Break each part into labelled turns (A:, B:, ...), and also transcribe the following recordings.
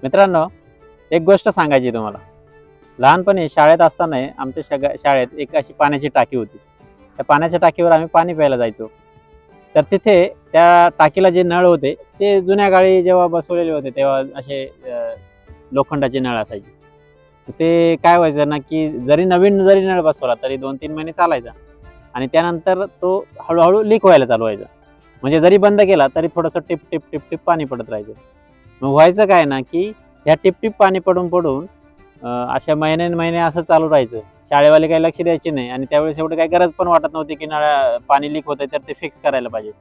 A: मित्रांनो, एक गोष्ट सांगायची तुम्हाला. लहानपणी शाळेत असताना आमच्या शाळेत एक अशी पाण्याची टाकी होती. त्या पाण्याच्या टाकीवर आम्ही पाणी प्यायला जायचो. तर तिथे त्या टाकीला जे नळ होते ते जुन्या काळी जेव्हा बसवलेले होते तेव्हा असे लोखंडाचे नळ असायचे. ते काय व्हायचं ना, की नवीन नळ बसवला तरी 2-3 महिने चालायचा आणि त्यानंतर तो हळू लीक व्हायला चालू व्हायचा. म्हणजे जरी बंद केला तरी थोडंसं टिप, टिप, टिप, टिप पाणी पडत राहायचं. मग व्हायचं काय ना, की ह्या टिप-टिप पाणी पडून अशा महिने असं चालू राहायचं. शाळेवाले काही लक्ष द्यायचे नाही आणि त्यावेळेस एवढी काही गरज पण वाटत नव्हती, की पाणी लीक होतंय तर ते फिक्स करायला पाहिजे.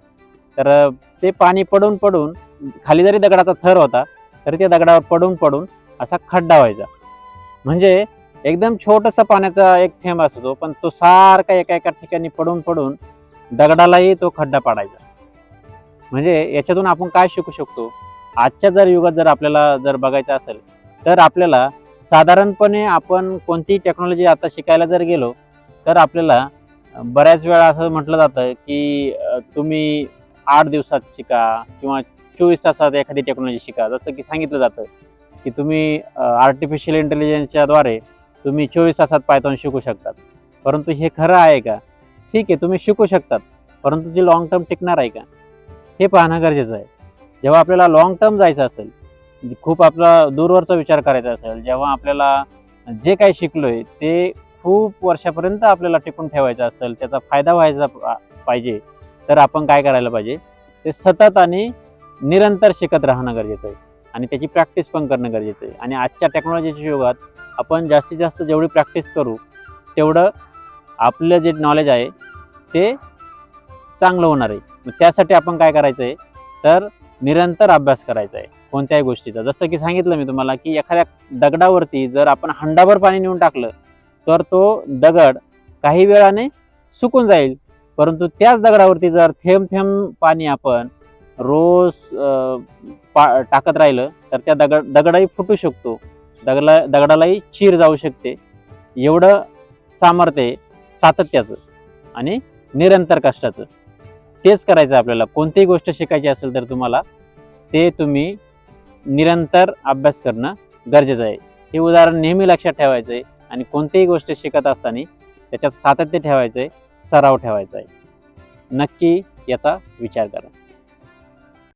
A: तर ते पाणी पडून खाली जरी दगडाचा थर होता, तरी त्या दगडावर पडून असा खड्डा व्हायचा. म्हणजे एकदम छोटासा पाण्याचा एक थेंब असतो, पण तो सारखा एका ठिकाणी पडून दगडालाही तो खड्डा पाडायचा. म्हणजे याच्यातून आपण काय शिकू शकतो? आजच्या युगात आपल्याला बघायचं असेल, तर आपल्याला साधारणपणे आपण कोणतीही टेक्नॉलॉजी आता शिकायला गेलो, तर आपल्याला बऱ्याच वेळा असं म्हटलं जातं, की तुम्ही 8 दिवसात शिका किंवा 24 तासात एखादी टेक्नॉलॉजी शिका. जसं की सांगितलं जातं, की तुम्ही आर्टिफिशियल इंटेलिजन्सच्याद्वारे तुम्ही 24 तासात पायथॉन शिकू शकतात. परंतु हे खरं आहे का? ठीक आहे, तुम्ही शिकू शकतात, परंतु ते लाँग टर्म टिकणार आहे का? हे पाहणं गरजेचं आहे. जेव्हा आपल्याला लाँग टर्म जायचं असेल, खूप आपला दूरवरचा विचार करायचा असेल, जेव्हा आपल्याला जे काही शिकलोय ते खूप वर्षापर्यंत आपल्याला टिकून ठेवायचं असेल, त्याचा फायदा व्हायचा पाहिजे, तर आपण काय करायला पाहिजे? ते सतत आणि निरंतर शिकत राहणं गरजेचं आहे आणि त्याची प्रॅक्टिस पण करणं गरजेचं आहे. आणि आजच्या टेक्नॉलॉजीच्या युगात आपण जास्तीत जास्त जेवढी प्रॅक्टिस करू, तेवढं आपलं जे नॉलेज आहे ते चांगलं होणार आहे. मग त्यासाठी आपण काय करायचं आहे? तर निरंतर अभ्यास करायचा आहे कोणत्याही गोष्टीचा. जसं की सांगितलं मी तुम्हाला, की एखाद्या दगडावरती जर आपण हंडाभर पाणी नेऊन टाकलं, तर तो दगड काही वेळाने सुकून जाईल. परंतु त्याच दगडावरती जर थेंब-थेंब पाणी आपण रोज टाकत राहिलं, तर त्या दगडही फुटू शकतो. दगडालाही चीर जाऊ शकते. एवढं सामर्थ्य आहे सातत्याचं आणि निरंतर कष्टाचं. तेच करायचं आपल्याला. कोणतीही गोष्ट शिकायची असेल तर तुम्ही निरंतर अभ्यास करणं गरजेचं आहे. हे उदाहरण नेहमी लक्षात ठेवायचं आहे आणि कोणतीही गोष्ट शिकत असताना त्याच्यात सातत्य ठेवायचं आहे, सराव ठेवायचा आहे. नक्की याचा विचार करा.